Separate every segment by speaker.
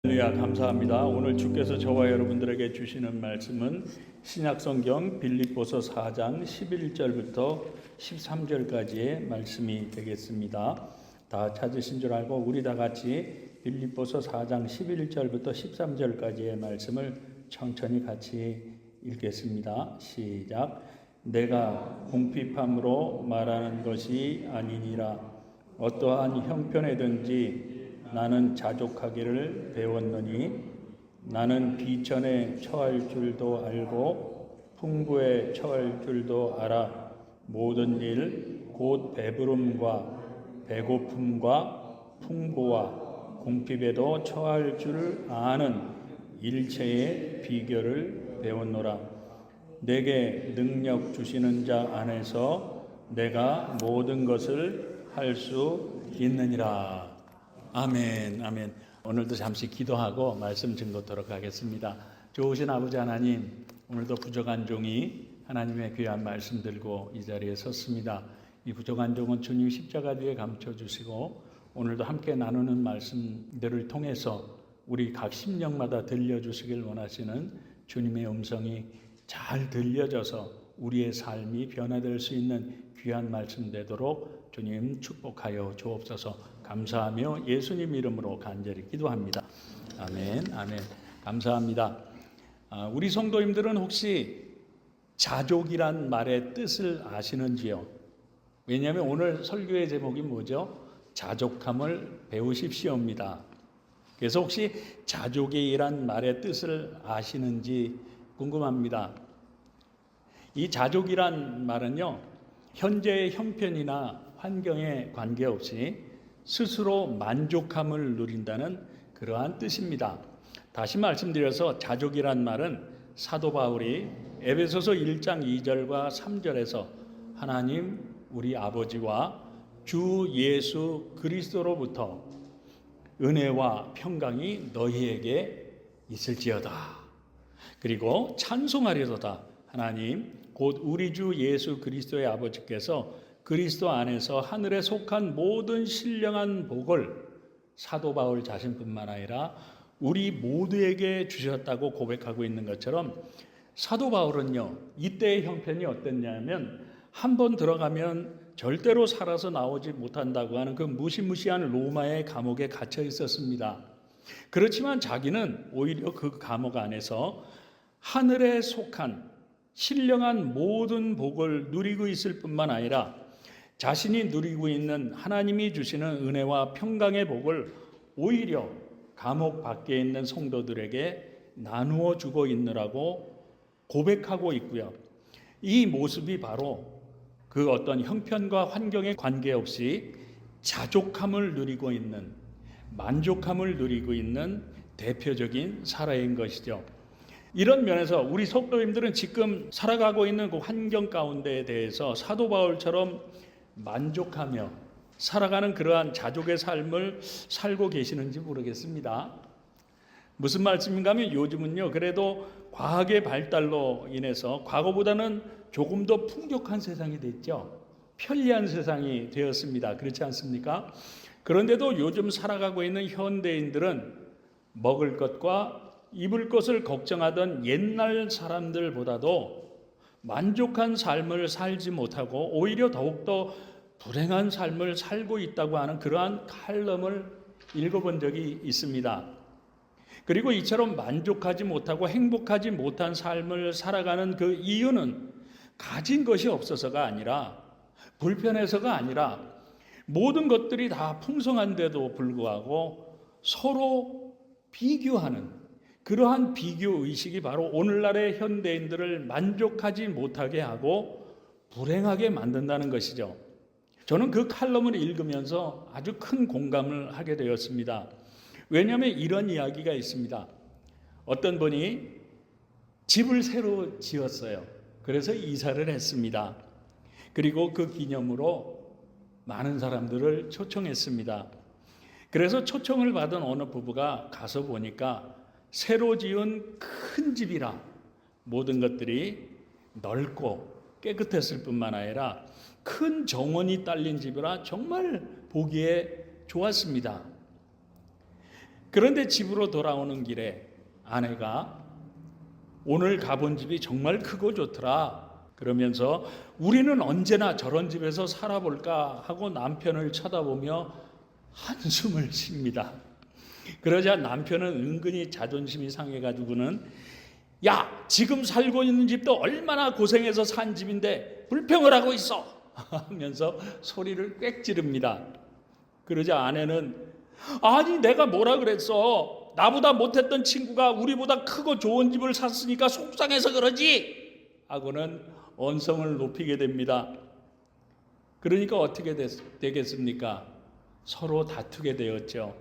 Speaker 1: 할렐루야, 감사합니다. 오늘 주께서 저와 여러분들에게 주시는 말씀은 신약성경 빌립보서 4장 11절부터 13절까지의 말씀이 되겠습니다. 다 찾으신 줄 알고 우리 다 같이 빌립보서 4장 11절부터 13절까지의 말씀을 천천히 같이 읽겠습니다. 시작. 내가 궁핍함으로 말하는 것이 아니니라. 어떠한 형편에든지 나는 자족하기를 배웠노니 나는 비천에 처할 줄도 알고 풍부에 처할 줄도 알아. 모든 일 곧 배부름과 배고픔과 풍부와 궁핍에도 처할 줄 아는 일체의 비결을 배웠노라. 내게 능력 주시는 자 안에서 내가 모든 것을 할 수 있느니라. 아멘, 아멘. 오늘도 잠시 기도하고 말씀 증거토록 하겠습니다. 좋으신 아버지 하나님, 오늘도 부족한 종이 하나님의 귀한 말씀 들고 이 자리에 섰습니다. 이 부족한 종은 주님 십자가 뒤에 감춰주시고 오늘도 함께 나누는 말씀들을 통해서 우리 각 심령마다 들려주시길 원하시는 주님의 음성이 잘 들려져서 우리의 삶이 변화될 수 있는 귀한 말씀 되도록 주님 축복하여 주옵소서. 감사하며 예수님 이름으로 간절히 기도합니다. 아멘, 아멘. 감사합니다. 우리 성도님들은 혹시 자족이란 말의 뜻을 아시는지요? 왜냐하면 오늘 설교의 제목이 뭐죠? 자족함을 배우십시오입니다. 그래서 혹시 자족이란 말의 뜻을 아시는지 궁금합니다. 이 자족이란 말은요, 현재의 형편이나 환경에 관계없이 스스로 만족함을 누린다는 그러한 뜻입니다. 다시 말씀드려서 자족이란 말은 사도 바울이 에베소서 1장 2절과 3절에서 하나님 우리 아버지와 주 예수 그리스도로부터 은혜와 평강이 너희에게 있을지어다. 그리고 찬송하리로다. 하나님 곧 우리 주 예수 그리스도의 아버지께서 그리스도 안에서 하늘에 속한 모든 신령한 복을 사도 바울 자신뿐만 아니라 우리 모두에게 주셨다고 고백하고 있는 것처럼 사도 바울은요, 이때의 형편이 어땠냐면 한 번 들어가면 절대로 살아서 나오지 못한다고 하는 그 무시무시한 로마의 감옥에 갇혀 있었습니다. 그렇지만 자기는 오히려 그 감옥 안에서 하늘에 속한 신령한 모든 복을 누리고 있을 뿐만 아니라 자신이 누리고 있는 하나님이 주시는 은혜와 평강의 복을 오히려 감옥 밖에 있는 성도들에게 나누어 주고 있느라고 고백하고 있고요. 이 모습이 바로 그 어떤 형편과 환경에 관계없이 자족함을 누리고 있는, 만족함을 누리고 있는 대표적인 사례인 것이죠. 이런 면에서 우리 성도님들은 지금 살아가고 있는 그 환경 가운데에 대해서 사도 바울처럼 만족하며 살아가는 그러한 자족의 삶을 살고 계시는지 모르겠습니다. 무슨 말씀인가 하면 요즘은요, 그래도 과학의 발달로 인해서 과거보다는 조금 더 풍족한 세상이 됐죠. 편리한 세상이 되었습니다. 그렇지 않습니까? 그런데도 요즘 살아가고 있는 현대인들은 먹을 것과 입을 것을 걱정하던 옛날 사람들보다도 만족한 삶을 살지 못하고 오히려 더욱더 불행한 삶을 살고 있다고 하는 그러한 칼럼을 읽어본 적이 있습니다. 그리고 이처럼 만족하지 못하고 행복하지 못한 삶을 살아가는 그 이유는 가진 것이 없어서가 아니라 불편해서가 아니라 모든 것들이 다 풍성한데도 불구하고 서로 비교하는 그러한 비교 의식이 바로 오늘날의 현대인들을 만족하지 못하게 하고 불행하게 만든다는 것이죠. 저는 그 칼럼을 읽으면서 아주 큰 공감을 하게 되었습니다. 왜냐하면 이런 이야기가 있습니다. 어떤 분이 집을 새로 지었어요. 그래서 이사를 했습니다. 그리고 그 기념으로 많은 사람들을 초청했습니다. 그래서 초청을 받은 어느 부부가 가서 보니까 새로 지은 큰 집이라 모든 것들이 넓고 깨끗했을 뿐만 아니라 큰 정원이 딸린 집이라 정말 보기에 좋았습니다. 그런데 집으로 돌아오는 길에 아내가 오늘 가본 집이 정말 크고 좋더라. 그러면서 우리는 언제나 저런 집에서 살아볼까 하고 남편을 쳐다보며 한숨을 쉽니다. 그러자 남편은 은근히 자존심이 상해가지고는 야, 지금 살고 있는 집도 얼마나 고생해서 산 집인데 불평을 하고 있어 하면서 소리를 꽥 지릅니다. 그러자 아내는 아니 내가 뭐라 그랬어? 나보다 못했던 친구가 우리보다 크고 좋은 집을 샀으니까 속상해서 그러지 하고는 언성을 높이게 됩니다. 그러니까 어떻게 되겠습니까? 서로 다투게 되었죠.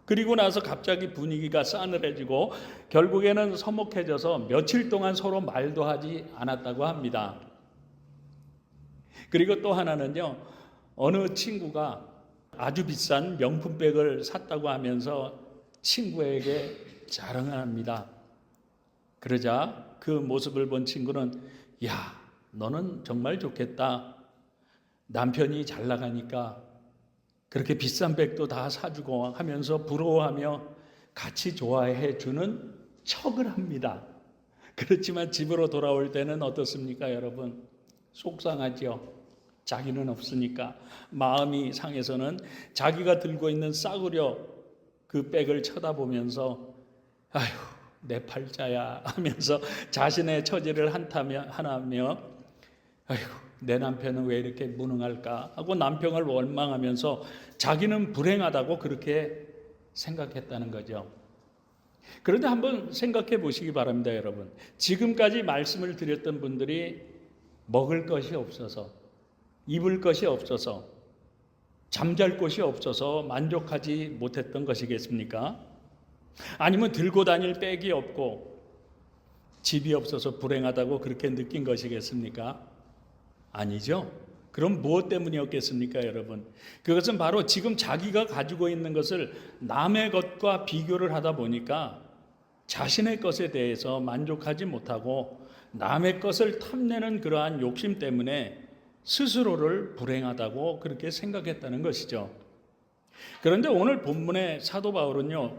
Speaker 1: 그리고 나서 갑자기 분위기가 싸늘해지고 결국에는 서먹해져서 며칠 동안 서로 말도 하지 않았다고 합니다. 그리고 또 하나는요, 어느 친구가 아주 비싼 명품백을 샀다고 하면서 친구에게 자랑을 합니다. 그러자 그 모습을 본 친구는 야, 너는 정말 좋겠다. 남편이 잘 나가니까 그렇게 비싼 백도 다 사주고 하면서 부러워하며 같이 좋아해 주는 척을 합니다. 그렇지만 집으로 돌아올 때는 어떻습니까, 여러분? 속상하죠. 자기는 없으니까. 마음이 상해서는 자기가 들고 있는 싸구려 그 백을 쳐다보면서 아휴, 내 팔자야 하면서 자신의 처지를 한탄하며 아휴, 내 남편은 왜 이렇게 무능할까 하고 남편을 원망하면서 자기는 불행하다고 그렇게 생각했다는 거죠. 그런데 한번 생각해 보시기 바랍니다, 여러분. 지금까지 말씀을 드렸던 분들이 먹을 것이 없어서, 입을 것이 없어서, 잠잘 곳이 없어서 만족하지 못했던 것이겠습니까? 아니면 들고 다닐 백이 없고 집이 없어서 불행하다고 그렇게 느낀 것이겠습니까? 아니죠. 그럼 무엇 때문이었겠습니까, 여러분? 그것은 바로 지금 자기가 가지고 있는 것을 남의 것과 비교를 하다 보니까 자신의 것에 대해서 만족하지 못하고 남의 것을 탐내는 그러한 욕심 때문에 스스로를 불행하다고 그렇게 생각했다는 것이죠. 그런데 오늘 본문의 사도 바울은요,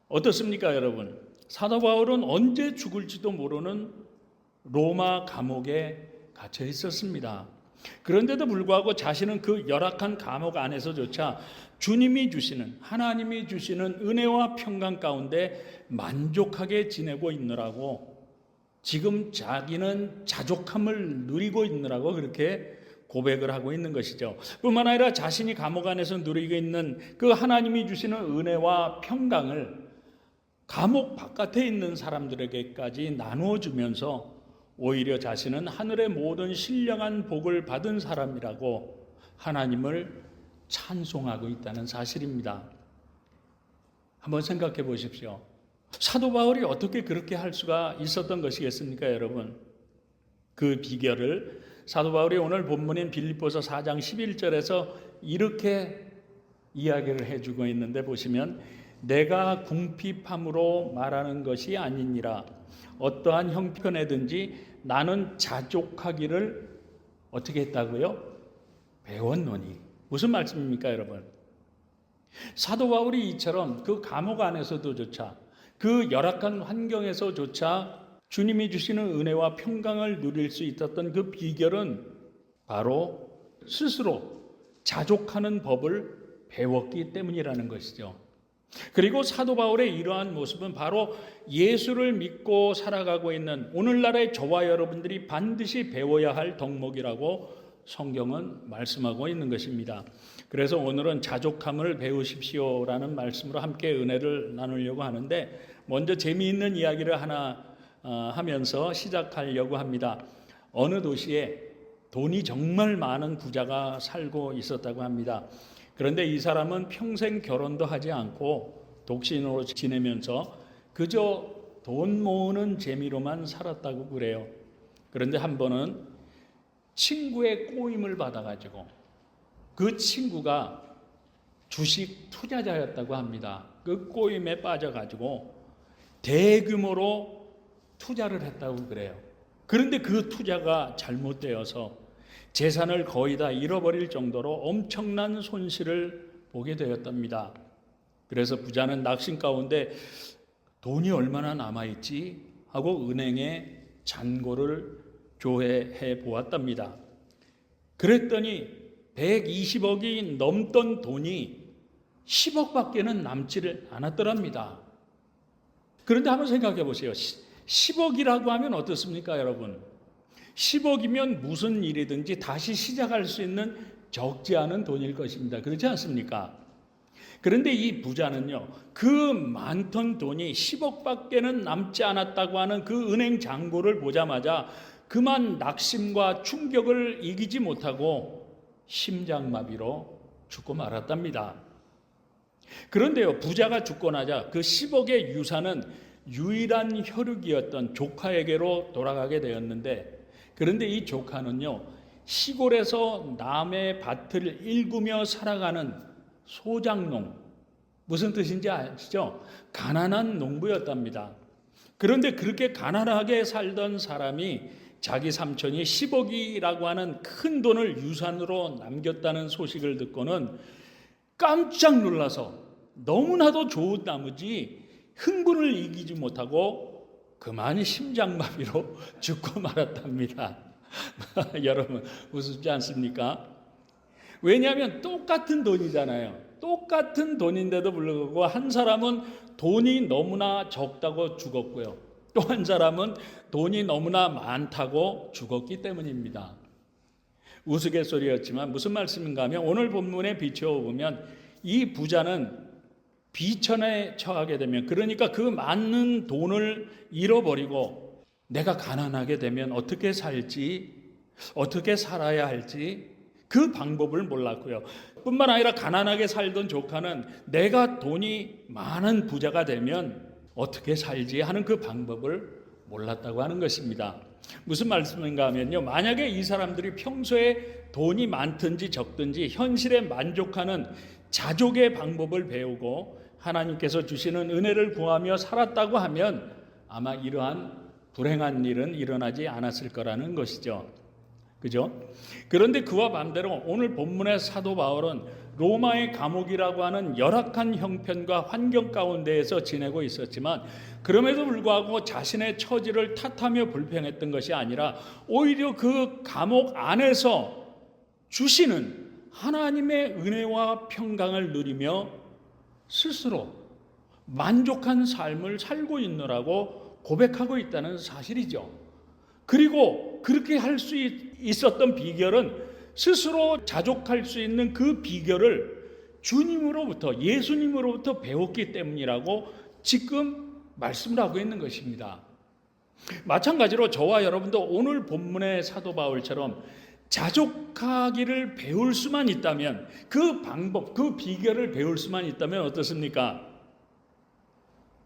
Speaker 1: 어떻습니까, 여러분? 사도 바울은 언제 죽을지도 모르는 로마 감옥에 갇혀 있었습니다. 그런데도 불구하고 자신은 그 열악한 감옥 안에서조차 주님이 주시는, 하나님이 주시는 은혜와 평강 가운데 만족하게 지내고 있느라고, 지금 자기는 자족함을 누리고 있느라고 그렇게 고백을 하고 있는 것이죠. 뿐만 아니라 자신이 감옥 안에서 누리고 있는 그 하나님이 주시는 은혜와 평강을 감옥 바깥에 있는 사람들에게까지 나누어 주면서 오히려 자신은 하늘의 모든 신령한 복을 받은 사람이라고 하나님을 찬송하고 있다는 사실입니다. 한번 생각해 보십시오. 사도 바울이 어떻게 그렇게 할 수가 있었던 것이겠습니까, 여러분? 그 비결을 사도 바울이 오늘 본문인 빌립보서 4장 11절에서 이렇게 이야기를 해주고 있는데 보시면 내가 궁핍함으로 말하는 것이 아니니라 어떠한 형편에든지 나는 자족하기를 어떻게 했다고요? 배웠노니. 무슨 말씀입니까, 여러분? 사도 바울이 이처럼 그 감옥 안에서도조차 그 열악한 환경에서조차 주님이 주시는 은혜와 평강을 누릴 수 있었던 그 비결은 바로 스스로 자족하는 법을 배웠기 때문이라는 것이죠. 그리고 사도 바울의 이러한 모습은 바로 예수를 믿고 살아가고 있는 오늘날의 저와 여러분들이 반드시 배워야 할 덕목이라고 성경은 말씀하고 있는 것입니다. 그래서 오늘은 자족함을 배우십시오라는 말씀으로 함께 은혜를 나누려고 하는데 먼저 재미있는 이야기를 하나 하면서 시작하려고 합니다. 어느 도시에 돈이 정말 많은 부자가 살고 있었다고 합니다. 그런데 이 사람은 평생 결혼도 하지 않고 독신으로 지내면서 그저 돈 모으는 재미로만 살았다고 그래요. 그런데 한 번은 친구의 꼬임을 받아가지고 그 친구가 주식 투자자였다고 합니다. 그 꼬임에 빠져가지고 대규모로 투자를 했다고 그래요. 그런데 그 투자가 잘못되어서 재산을 거의 다 잃어버릴 정도로 엄청난 손실을 보게 되었답니다. 그래서 부자는 낙심 가운데 돈이 얼마나 남아있지 하고 은행에 잔고를 조회해 보았답니다. 그랬더니 120억이 넘던 돈이 10억밖에는 남지를 않았더랍니다. 그런데 한번 생각해 보세요. 10억이라고 하면 어떻습니까, 여러분? 10억이면 무슨 일이든지 다시 시작할 수 있는 적지 않은 돈일 것입니다. 그렇지 않습니까? 그런데 이 부자는요, 그 많던 돈이 10억밖에는 남지 않았다고 하는 그 은행 잔고를 보자마자 그만 낙심과 충격을 이기지 못하고 심장마비로 죽고 말았답니다. 그런데요, 부자가 죽고 나자 그 10억의 유산은 유일한 혈육이었던 조카에게로 돌아가게 되었는데, 그런데 이 조카는요, 시골에서 남의 밭을 일구며 살아가는 소작농, 무슨 뜻인지 아시죠? 가난한 농부였답니다. 그런데 그렇게 가난하게 살던 사람이 자기 삼촌이 10억이라고 하는 큰 돈을 유산으로 남겼다는 소식을 듣고는 깜짝 놀라서 너무나도 좋은 나머지 흥분을 이기지 못하고 그만 심장마비로 죽고 말았답니다. 여러분 우습지 않습니까? 왜냐하면 똑같은 돈이잖아요. 똑같은 돈인데도 불구하고 한 사람은 돈이 너무나 적다고 죽었고요, 또 한 사람은 돈이 너무나 많다고 죽었기 때문입니다. 우스갯소리였지만 무슨 말씀인가 하면 오늘 본문에 비춰보면 이 부자는 비천에 처하게 되면, 그러니까 그 많은 돈을 잃어버리고 내가 가난하게 되면 어떻게 살지, 어떻게 살아야 할지 그 방법을 몰랐고요. 뿐만 아니라 가난하게 살던 조카는 내가 돈이 많은 부자가 되면 어떻게 살지 하는 그 방법을 몰랐다고 하는 것입니다. 무슨 말씀인가 하면요, 만약에 이 사람들이 평소에 돈이 많든지 적든지 현실에 만족하는 자족의 방법을 배우고 하나님께서 주시는 은혜를 구하며 살았다고 하면 아마 이러한 불행한 일은 일어나지 않았을 거라는 것이죠. 그죠? 그런데 그와 반대로 오늘 본문의 사도 바울은 로마의 감옥이라고 하는 열악한 형편과 환경 가운데에서 지내고 있었지만, 그럼에도 불구하고 자신의 처지를 탓하며 불평했던 것이 아니라 오히려 그 감옥 안에서 주시는 하나님의 은혜와 평강을 누리며 스스로 만족한 삶을 살고 있느라고 고백하고 있다는 사실이죠. 그리고 그렇게 할 수 있었던 비결은 스스로 자족할 수 있는 그 비결을 주님으로부터, 예수님으로부터 배웠기 때문이라고 지금 말씀을 하고 있는 것입니다. 마찬가지로 저와 여러분도 오늘 본문의 사도 바울처럼 자족하기를 배울 수만 있다면, 그 방법, 그 비결을 배울 수만 있다면 어떻습니까?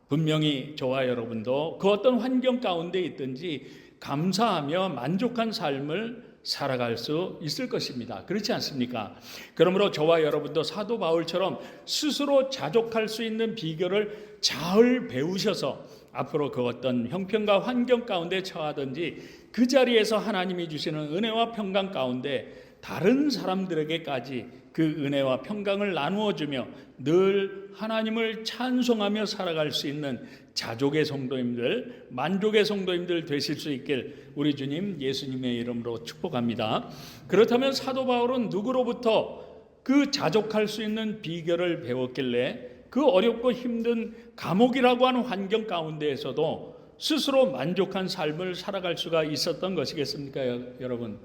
Speaker 1: 분명히 저와 여러분도 그 어떤 환경 가운데 있든지 감사하며 만족한 삶을 살아갈 수 있을 것입니다. 그렇지 않습니까? 그러므로 저와 여러분도 사도 바울처럼 스스로 자족할 수 있는 비결을 잘 배우셔서 앞으로 그 어떤 형편과 환경 가운데 처하든지 그 자리에서 하나님이 주시는 은혜와 평강 가운데 다른 사람들에게까지 그 은혜와 평강을 나누어주며 늘 하나님을 찬송하며 살아갈 수 있는 자족의 성도님들, 만족의 성도님들 되실 수 있길 우리 주님 예수님의 이름으로 축복합니다. 그렇다면 사도 바울은 누구로부터 그 자족할 수 있는 비결을 배웠길래 그 어렵고 힘든 감옥이라고 하는 환경 가운데에서도 스스로 만족한 삶을 살아갈 수가 있었던 것이겠습니까, 여러분?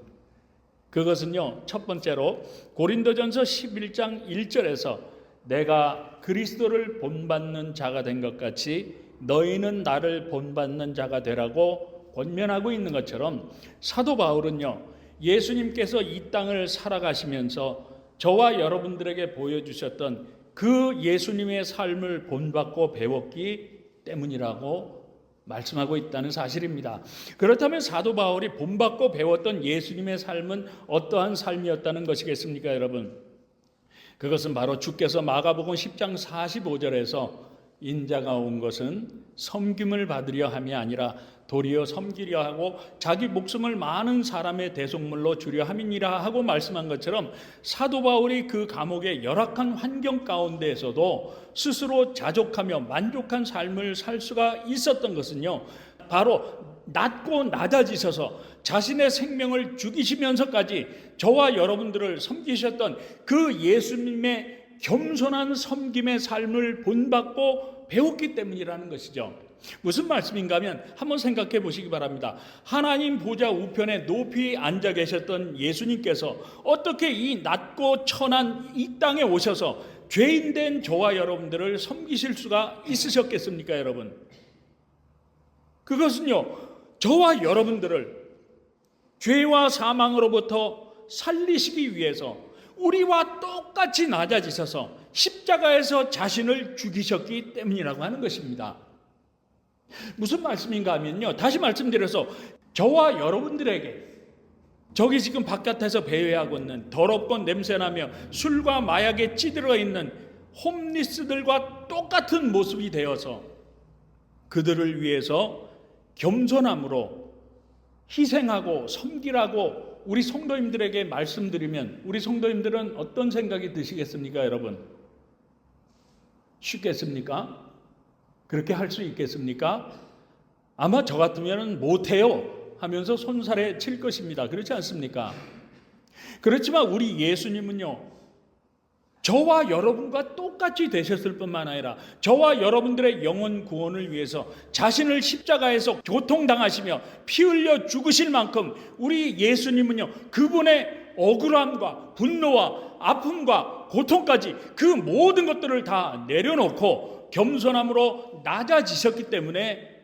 Speaker 1: 그것은요, 첫 번째로 고린도전서 11장 1절에서 내가 그리스도를 본받는 자가 된 것 같이 너희는 나를 본받는 자가 되라고 권면하고 있는 것처럼, 사도 바울은요, 예수님께서 이 땅을 살아가시면서 저와 여러분들에게 보여주셨던 그 예수님의 삶을 본받고 배웠기 때문이라고 말씀하고 있다는 사실입니다. 그렇다면 사도 바울이 본받고 배웠던 예수님의 삶은 어떠한 삶이었다는 것이겠습니까, 여러분? 그것은 바로 주께서 마가복음 10장 45절에서 인자가 온 것은 섬김을 받으려 함이 아니라 도리어 섬기려 하고 자기 목숨을 많은 사람의 대속물로 주려 함이니라 하고 말씀한 것처럼 사도 바울이 그 감옥의 열악한 환경 가운데에서도 스스로 자족하며 만족한 삶을 살 수가 있었던 것은요, 바로 낮고 낮아지셔서 자신의 생명을 죽이시면서까지 저와 여러분들을 섬기셨던 그 예수님의 겸손한 섬김의 삶을 본받고 배웠기 때문이라는 것이죠. 무슨 말씀인가 하면 한번 생각해 보시기 바랍니다. 하나님 보좌 우편에 높이 앉아 계셨던 예수님께서 어떻게 이 낮고 천한 이 땅에 오셔서 죄인된 저와 여러분들을 섬기실 수가 있으셨겠습니까, 여러분? 그것은요, 저와 여러분들을 죄와 사망으로부터 살리시기 위해서 우리와 똑같이 낮아지셔서 십자가에서 자신을 죽이셨기 때문이라고 하는 것입니다. 무슨 말씀인가 하면요, 다시 말씀드려서 저와 여러분들에게 저기 지금 바깥에서 배회하고 있는 더럽고 냄새나며 술과 마약에 찌들어 있는 홈리스들과 똑같은 모습이 되어서 그들을 위해서 겸손함으로 희생하고 섬기라고 우리 성도님들에게 말씀드리면 우리 성도님들은 어떤 생각이 드시겠습니까, 여러분? 쉽겠습니까? 그렇게 할 수 있겠습니까? 아마 저 같으면 못해요 하면서 손살에 칠 것입니다. 그렇지 않습니까? 그렇지만 우리 예수님은요, 저와 여러분과 똑같이 되셨을 뿐만 아니라 저와 여러분들의 영혼 구원을 위해서 자신을 십자가에서 고통당하시며 피 흘려 죽으실 만큼 우리 예수님은요, 그분의 억울함과 분노와 아픔과 고통까지 그 모든 것들을 다 내려놓고 겸손함으로 낮아지셨기 때문에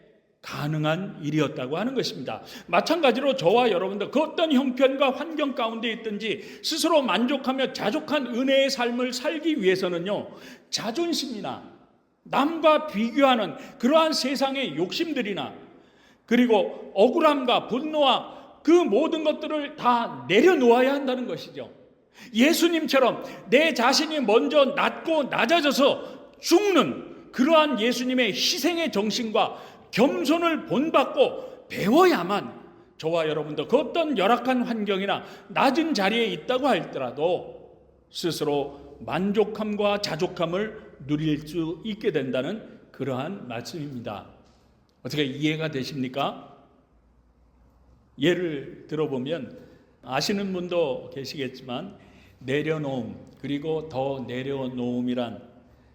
Speaker 1: 가능한 일이었다고 하는 것입니다. 마찬가지로 저와 여러분들 그 어떤 형편과 환경 가운데 있든지 스스로 만족하며 자족한 은혜의 삶을 살기 위해서는요, 자존심이나 남과 비교하는 그러한 세상의 욕심들이나 그리고 억울함과 분노와 그 모든 것들을 다 내려놓아야 한다는 것이죠. 예수님처럼 내 자신이 먼저 낮고 낮아져서 죽는 그러한 예수님의 희생의 정신과 겸손을 본받고 배워야만 저와 여러분도 그 어떤 열악한 환경이나 낮은 자리에 있다고 할지라도 스스로 만족함과 자족함을 누릴 수 있게 된다는 그러한 말씀입니다. 어떻게 이해가 되십니까? 예를 들어보면 아시는 분도 계시겠지만 내려놓음 그리고 더 내려놓음이란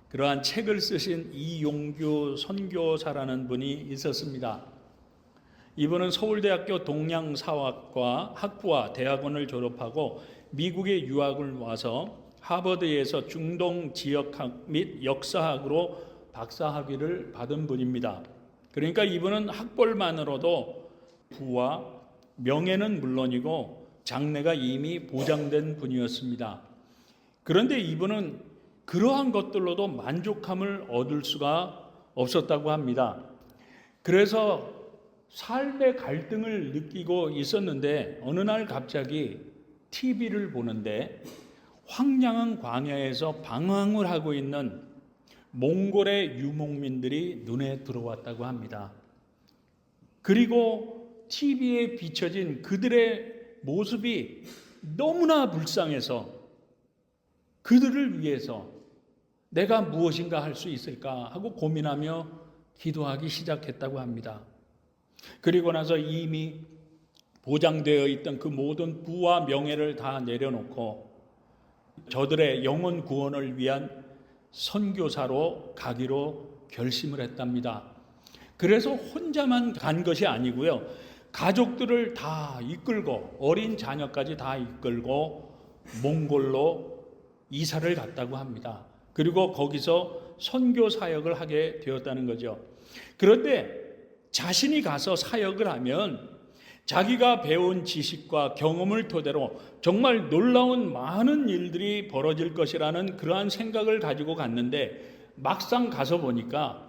Speaker 1: 그러한 책을 쓰신 이용규 선교사라는 분이 있었습니다. 이분은 서울대학교 동양사학과 학부와 대학원을 졸업하고 미국에 유학을 와서 하버드에서 중동 지역학 및 역사학으로 박사학위를 받은 분입니다. 그러니까 이분은 학벌만으로도 부와 명예는 물론이고 장래가 이미 보장된 분이었습니다. 그런데 이분은 그러한 것들로도 만족함을 얻을 수가 없었다고 합니다. 그래서 삶의 갈등을 느끼고 있었는데 어느 날 갑자기 TV를 보는데 황량한 광야에서 방황을 하고 있는 몽골의 유목민들이 눈에 들어왔다고 합니다. 그리고 TV에 비춰진 그들의 모습이 너무나 불쌍해서 그들을 위해서 내가 무엇인가 할 수 있을까 하고 고민하며 기도하기 시작했다고 합니다. 그리고 나서 이미 보장되어 있던 그 모든 부와 명예를 다 내려놓고 저들의 영혼 구원을 위한 선교사로 가기로 결심을 했답니다. 그래서 혼자만 간 것이 아니고요, 가족들을 다 이끌고 어린 자녀까지 다 이끌고 몽골로 이사를 갔다고 합니다. 그리고 거기서 선교 사역을 하게 되었다는 거죠. 그런데 자신이 가서 사역을 하면 자기가 배운 지식과 경험을 토대로 정말 놀라운 많은 일들이 벌어질 것이라는 그러한 생각을 가지고 갔는데 막상 가서 보니까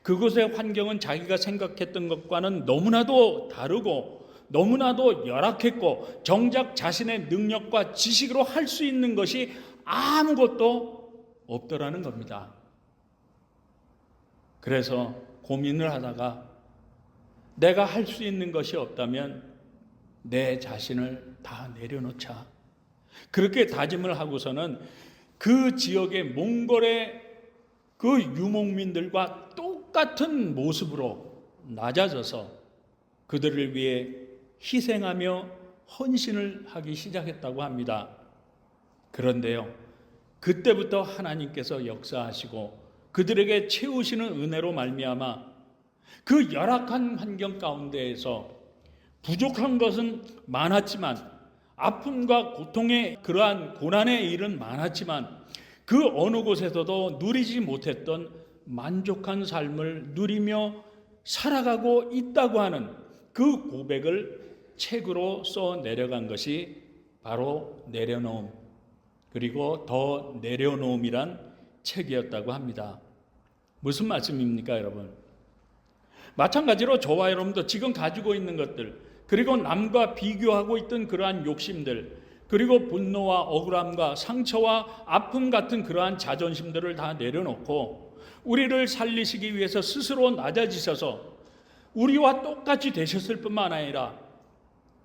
Speaker 1: 그곳의 환경은 자기가 생각했던 것과는 너무나도 다르고 너무나도 열악했고 정작 자신의 능력과 지식으로 할 수 있는 것이 아무것도 없더라는 겁니다. 그래서 고민을 하다가 내가 할 수 있는 것이 없다면 내 자신을 다 내려놓자. 그렇게 다짐을 하고서는 그 지역의 몽골의 그 유목민들과 똑같은 모습으로 낮아져서 그들을 위해 희생하며 헌신을 하기 시작했다고 합니다. 그런데요, 그때부터 하나님께서 역사하시고 그들에게 채우시는 은혜로 말미암아 그 열악한 환경 가운데에서 부족한 것은 많았지만, 아픔과 고통의 그러한 고난의 일은 많았지만, 그 어느 곳에서도 누리지 못했던 만족한 삶을 누리며 살아가고 있다고 하는 그 고백을 책으로 써 내려간 것이 바로 내려놓음, 그리고 더 내려놓음이란 책이었다고 합니다. 무슨 말씀입니까, 여러분? 마찬가지로 저와 여러분도 지금 가지고 있는 것들, 그리고 남과 비교하고 있던 그러한 욕심들, 그리고 분노와 억울함과 상처와 아픔 같은 그러한 자존심들을 다 내려놓고 우리를 살리시기 위해서 스스로 낮아지셔서 우리와 똑같이 되셨을 뿐만 아니라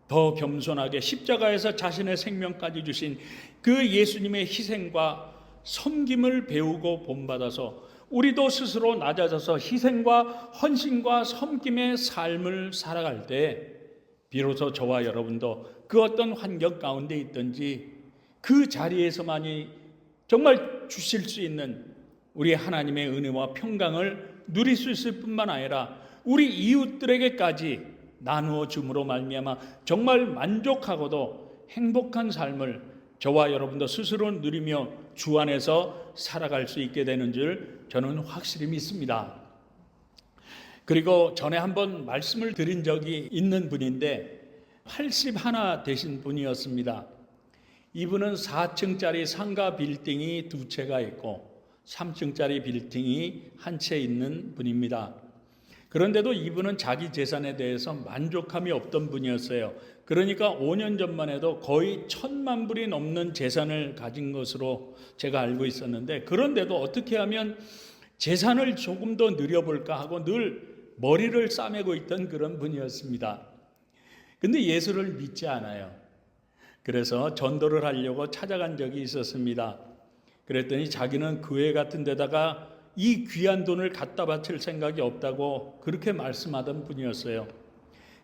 Speaker 1: 더 겸손하게 십자가에서 자신의 생명까지 주신 그 예수님의 희생과 섬김을 배우고 본받아서 우리도 스스로 낮아져서 희생과 헌신과 섬김의 삶을 살아갈 때 비로소 저와 여러분도 그 어떤 환경 가운데 있든지 그 자리에서만이 정말 주실 수 있는 우리 하나님의 은혜와 평강을 누릴 수 있을 뿐만 아니라 우리 이웃들에게까지 나누어 줌으로 말미암아 정말 만족하고도 행복한 삶을 저와 여러분도 스스로 누리며 주 안에서 살아갈 수 있게 되는 줄 저는 확실히 믿습니다. 그리고 전에 한번 말씀을 드린 적이 있는 분인데 81 되신 분이었습니다. 이분은 4층짜리 상가 빌딩이 2채가 있고 3층짜리 빌딩이 한 채 있는 분입니다. 그런데도 이분은 자기 재산에 대해서 만족함이 없던 분이었어요. 그러니까 5년 전만 해도 거의 1,000만 불이 넘는 재산을 가진 것으로 제가 알고 있었는데, 그런데도 어떻게 하면 재산을 조금 더 늘려볼까 하고 늘 머리를 싸매고 있던 그런 분이었습니다. 근데 예수를 믿지 않아요. 그래서 전도를 하려고 찾아간 적이 있었습니다. 그랬더니 자기는 교회 같은 데다가 이 귀한 돈을 갖다 바칠 생각이 없다고 그렇게 말씀하던 분이었어요.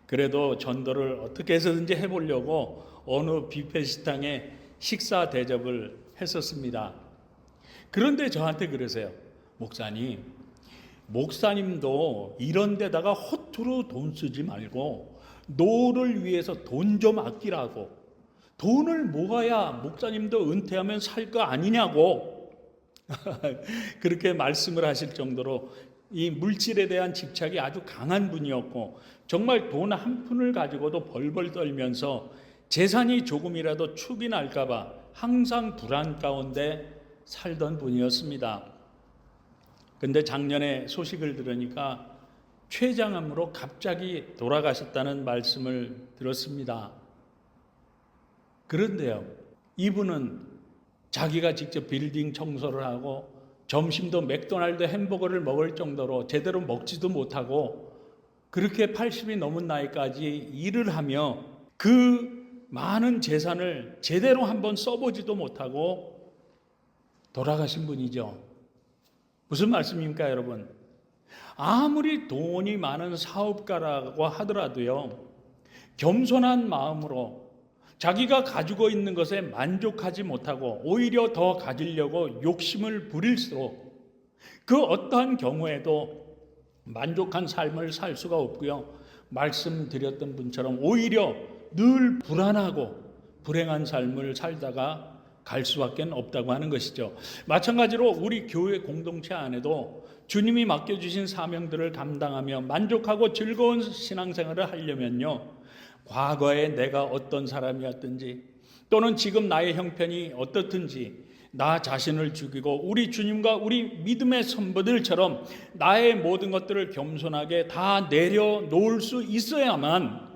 Speaker 1: 그래도 전도를 어떻게 해서든지 해보려고 어느 뷔페 식당에 식사 대접을 했었습니다. 그런데 저한테 그러세요. 목사님도 이런 데다가 허투루 돈 쓰지 말고 노를 위해서 돈 좀 아끼라고, 돈을 모아야 목사님도 은퇴하면 살 거 아니냐고 그렇게 말씀을 하실 정도로 이 물질에 대한 집착이 아주 강한 분이었고, 정말 돈 한 푼을 가지고도 벌벌 떨면서 재산이 조금이라도 축이 날까 봐 항상 불안 가운데 살던 분이었습니다. 근데 작년에 소식을 들으니까 췌장암으로 갑자기 돌아가셨다는 말씀을 들었습니다. 그런데요, 이분은 자기가 직접 빌딩 청소를 하고 점심도 맥도날드 햄버거를 먹을 정도로 제대로 먹지도 못하고 그렇게 80이 넘은 나이까지 일을 하며 그 많은 재산을 제대로 한번 써보지도 못하고 돌아가신 분이죠. 무슨 말씀입니까, 여러분? 아무리 돈이 많은 사업가라고 하더라도요, 겸손한 마음으로 자기가 가지고 있는 것에 만족하지 못하고 오히려 더 가지려고 욕심을 부릴수록 그 어떠한 경우에도 만족한 삶을 살 수가 없고요. 말씀드렸던 분처럼 오히려 늘 불안하고 불행한 삶을 살다가 갈 수밖에 없다고 하는 것이죠. 마찬가지로 우리 교회 공동체 안에도 주님이 맡겨주신 사명들을 감당하며 만족하고 즐거운 신앙생활을 하려면요, 과거에 내가 어떤 사람이었든지 또는 지금 나의 형편이 어떻든지 나 자신을 죽이고 우리 주님과 우리 믿음의 선배들처럼 나의 모든 것들을 겸손하게 다 내려놓을 수 있어야만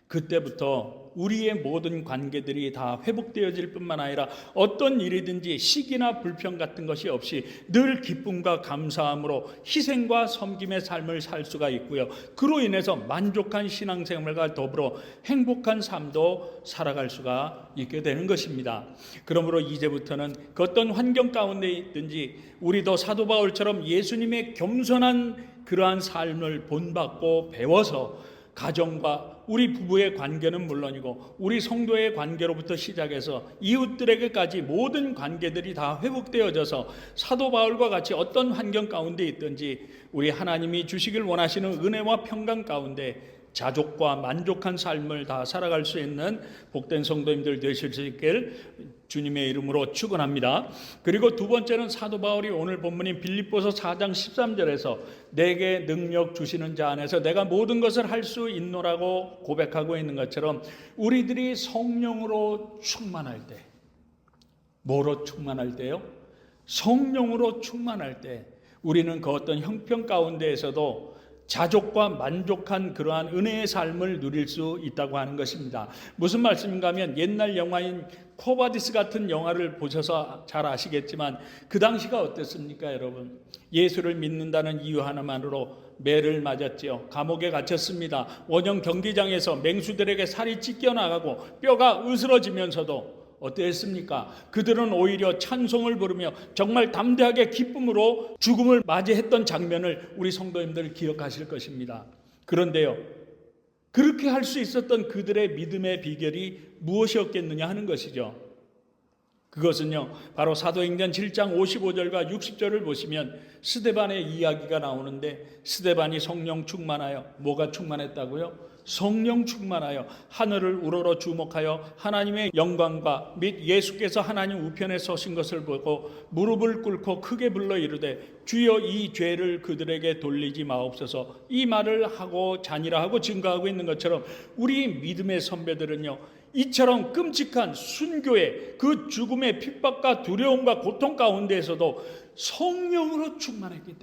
Speaker 1: 그때부터 우리의 모든 관계들이 다 회복되어질 뿐만 아니라 어떤 일이든지 시기나 불평 같은 것이 없이 늘 기쁨과 감사함으로 희생과 섬김의 삶을 살 수가 있고요. 그로 인해서 만족한 신앙생활과 더불어 행복한 삶도 살아갈 수가 있게 되는 것입니다. 그러므로 이제부터는 그 어떤 환경 가운데 있든지 우리도 사도 바울처럼 예수님의 겸손한 그러한 삶을 본받고 배워서 가정과 우리 부부의 관계는 물론이고 우리 성도의 관계로부터 시작해서 이웃들에게까지 모든 관계들이 다 회복되어져서 사도 바울과 같이 어떤 환경 가운데 있든지 우리 하나님이 주시길 원하시는 은혜와 평강 가운데 자족과 만족한 삶을 다 살아갈 수 있는 복된 성도님들 되실 수 있길 주님의 이름으로 축원합니다. 그리고 두 번째는 사도 바울이 오늘 본문인 빌립보서 4장 13절에서 내게 능력 주시는 자 안에서 내가 모든 것을 할 수 있노라고 고백하고 있는 것처럼 우리들이 성령으로 충만할 때, 뭐로 충만할 때요? 성령으로 충만할 때 우리는 그 어떤 형편 가운데에서도 자족과 만족한 그러한 은혜의 삶을 누릴 수 있다고 하는 것입니다. 무슨 말씀인가 하면 옛날 영화인 코바디스 같은 영화를 보셔서 잘 아시겠지만 그 당시가 어땠습니까, 여러분? 예수를 믿는다는 이유 하나만으로 매를 맞았지요. 감옥에 갇혔습니다. 원형 경기장에서 맹수들에게 살이 찢겨나가고 뼈가 으스러지면서도 어땠습니까? 그들은 오히려 찬송을 부르며 정말 담대하게 기쁨으로 죽음을 맞이했던 장면을 우리 성도님들 기억하실 것입니다. 그런데요, 그렇게 할 수 있었던 그들의 믿음의 비결이 무엇이었겠느냐 하는 것이죠. 그것은요, 바로 사도행전 7장 55절과 60절을 보시면 스데반의 이야기가 나오는데 스데반이 성령 충만하여 뭐가 충만했다고요? 성령 충만하여 하늘을 우러러 주목하여 하나님의 영광과 및 예수께서 하나님 우편에 서신 것을 보고 무릎을 꿇고 크게 불러 이르되 주여 이 죄를 그들에게 돌리지 마옵소서. 이 말을 하고 자니라 하고 증거하고 있는 것처럼 우리 믿음의 선배들은요, 이처럼 끔찍한 순교의 그 죽음의 핍박과 두려움과 고통 가운데에서도 성령으로 충만했기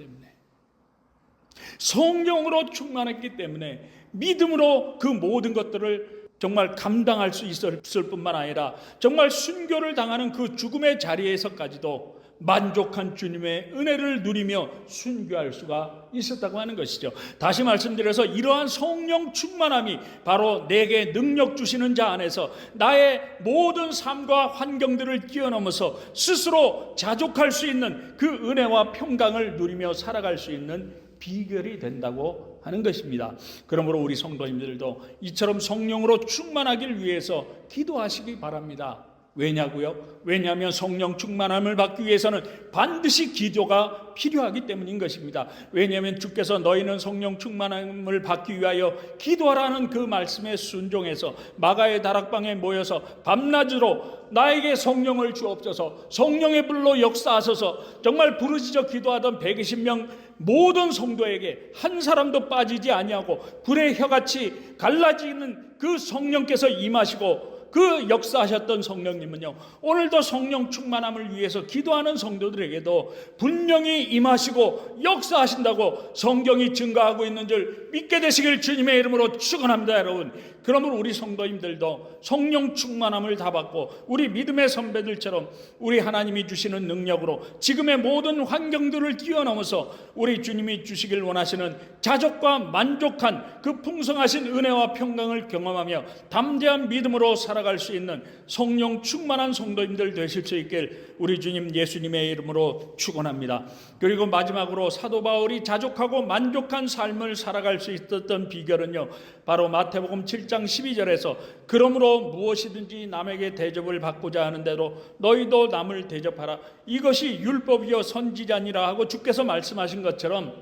Speaker 1: 때문에 믿음으로 그 모든 것들을 정말 감당할 수 있을 뿐만 아니라 정말 순교를 당하는 그 죽음의 자리에서까지도 만족한 주님의 은혜를 누리며 순교할 수가 있었다고 하는 것이죠. 다시 말씀드려서 이러한 성령 충만함이 바로 내게 능력 주시는 자 안에서 나의 모든 삶과 환경들을 뛰어넘어서 스스로 자족할 수 있는 그 은혜와 평강을 누리며 살아갈 수 있는 비결이 된다고 하는 것입니다. 그러므로 우리 성도님들도 이처럼 성령으로 충만하길 위해서 기도하시기 바랍니다. 왜냐고요? 왜냐하면 성령 충만함을 받기 위해서는 반드시 기도가 필요하기 때문인 것입니다. 왜냐하면 주께서 너희는 성령 충만함을 받기 위하여 기도하라는 그 말씀에 순종해서 마가의 다락방에 모여서 밤낮으로 나에게 성령을 주옵소서, 성령의 불로 역사하소서, 정말 부르짖어 기도하던 120명 모든 성도에게 한 사람도 빠지지 아니하고 불의 혀같이 갈라지는 그 성령께서 임하시고 그 역사하셨던 성령님은요, 오늘도 성령 충만함을 위해서 기도하는 성도들에게도 분명히 임하시고 역사하신다고 성경이 증거하고 있는 줄 믿게 되시길 주님의 이름으로 축원합니다. 여러분, 그러므로 우리 성도님들도 성령 충만함을 다 받고 우리 믿음의 선배들처럼 우리 하나님이 주시는 능력으로 지금의 모든 환경들을 뛰어넘어서 우리 주님이 주시길 원하시는 자족과 만족한 그 풍성하신 은혜와 평강을 경험하며 담대한 믿음으로 살아갈 수 있는 성령 충만한 성도님들 되실 수 있길 우리 주님 예수님의 이름으로 축원합니다. 그리고 마지막으로 사도 바울이 자족하고 만족한 삶을 살아갈 수 있었던 비결은요, 바로 마태복음 7장 12절에서 그러므로 무엇이든지 남에게 대접을 받고자 하는 대로 너희도 남을 대접하라. 이것이 율법이요 선지자니라 하고 주께서 말씀하신 것처럼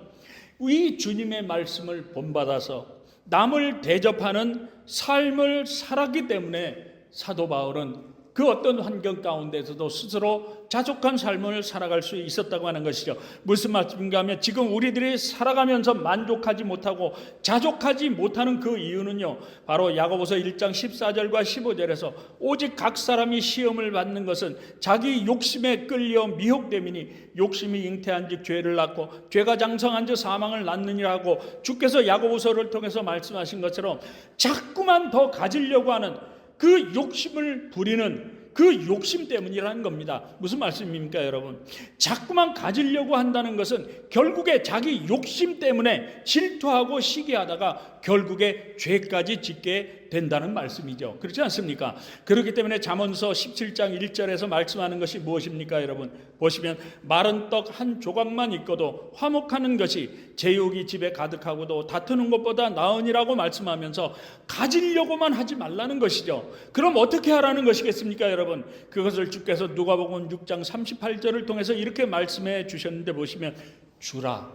Speaker 1: 이 주님의 말씀을 본받아서 남을 대접하는 삶을 살았기 때문에 사도 바울은 그 어떤 환경 가운데서도 스스로 자족한 삶을 살아갈 수 있었다고 하는 것이죠. 무슨 말씀인가 하면 지금 우리들이 살아가면서 만족하지 못하고 자족하지 못하는 그 이유는요, 바로 야고보서 1장 14절과 15절에서 오직 각 사람이 시험을 받는 것은 자기 욕심에 끌려 미혹됨이니 욕심이 잉태한 즉 죄를 낳고 죄가 장성한 즉 사망을 낳느니라 하고 주께서 야고보서를 통해서 말씀하신 것처럼 자꾸만 더 가지려고 하는 그 욕심을 부리는 그 욕심 때문이라는 겁니다. 무슨 말씀입니까, 여러분? 자꾸만 가지려고 한다는 것은 결국에 자기 욕심 때문에 질투하고 시기하다가 결국에 죄까지 짓게 된다는 말씀이죠. 그렇지 않습니까? 그렇기 때문에 잠언서 17장 1절에서 말씀하는 것이 무엇입니까, 여러분? 보시면 마른 떡 한 조각만 있고도 화목하는 것이 제욕이 집에 가득하고도 다투는 것보다 나으니라고 말씀하면서 가지려고만 하지 말라는 것이죠. 그럼 어떻게 하라는 것이겠습니까, 여러분? 그것을 주께서 누가복음 6장 38절을 통해서 이렇게 말씀해 주셨는데 보시면 주라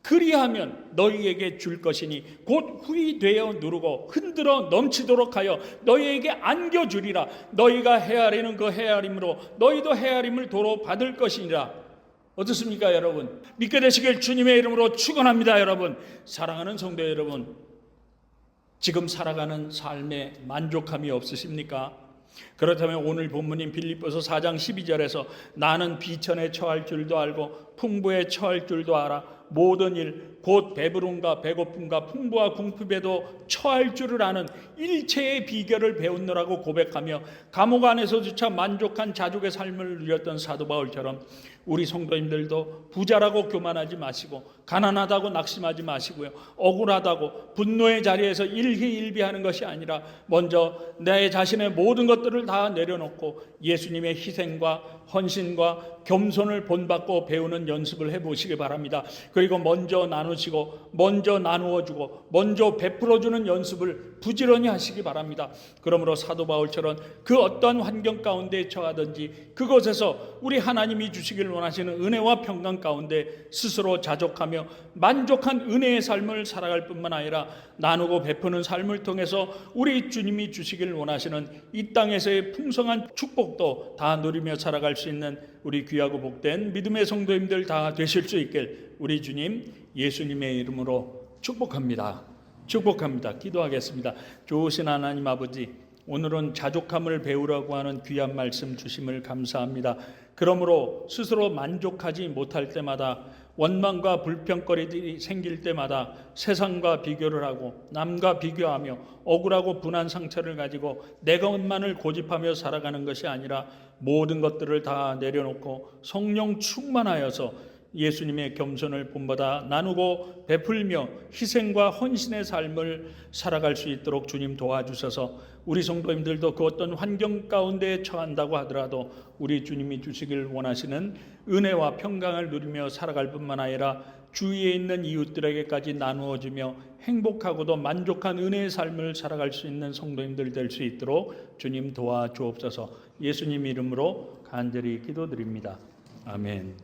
Speaker 1: 그리하면 너희에게 줄 것이니 곧 후히 되어 누르고 흔들어 넘치도록 하여 너희에게 안겨주리라. 너희가 헤아리는 그 헤아림으로 너희도 헤아림을 도로 받을 것이니라. 어떻습니까, 여러분? 믿게 되시길 주님의 이름으로 축원합니다. 여러분, 사랑하는 성도 여러분, 지금 살아가는 삶에 만족함이 없으십니까? 그렇다면 오늘 본문인 빌립보서 4장 12절에서 나는 비천에 처할 줄도 알고 풍부에 처할 줄도 알아 모든 일 곧 배부름과 배고픔과 풍부와 궁핍에도 처할 줄을 아는 일체의 비결을 배우느라고 고백하며 감옥 안에서조차 만족한 자족의 삶을 누렸던 사도 바울처럼 우리 성도님들도 부자라고 교만하지 마시고 가난하다고 낙심하지 마시고요, 억울하다고 분노의 자리에서 일희일비하는 것이 아니라 먼저 내 자신의 모든 것들을 다 내려놓고 예수님의 희생과 헌신과 겸손을 본받고 배우는 연습을 해보시기 바랍니다. 그리고 먼저 나누시고 먼저 나누어주고 먼저 베풀어주는 연습을 부지런히 하시기 바랍니다. 그러므로 사도 바울처럼 그 어떤 환경 가운데 처하든지 그곳에서 우리 하나님이 주시길 원하시는 은혜와 평강 가운데 스스로 자족하며 만족한 은혜의 삶을 살아갈 뿐만 아니라 나누고 베푸는 삶을 통해서 우리 주님이 주시길 원하시는 이 땅에서의 풍성한 축복도 다 누리며 살아갈 수 있는 우리 귀하고 복된 믿음의 성도님들 다 되실 수 있길 우리 주님 예수님의 이름으로 축복합니다. 기도하겠습니다. 좋으신 하나님 아버지, 오늘은 자족함을 배우라고 하는 귀한 말씀 주심을 감사합니다. 그러므로 스스로 만족하지 못할 때마다 원망과 불평거리들이 생길 때마다 세상과 비교를 하고 남과 비교하며 억울하고 분한 상처를 가지고 내 것만을 고집하며 살아가는 것이 아니라 모든 것들을 다 내려놓고 성령 충만하여서 예수님의 겸손을 본받아 나누고 베풀며 희생과 헌신의 삶을 살아갈 수 있도록 주님 도와주셔서 우리 성도님들도 그 어떤 환경 가운데 처한다고 하더라도 우리 주님이 주시길 원하시는 은혜와 평강을 누리며 살아갈 뿐만 아니라 주위에 있는 이웃들에게까지 나누어주며 행복하고도 만족한 은혜의 삶을 살아갈 수 있는 성도님들 될 수 있도록 주님 도와주옵소서. 예수님 이름으로 간절히 기도드립니다. 아멘.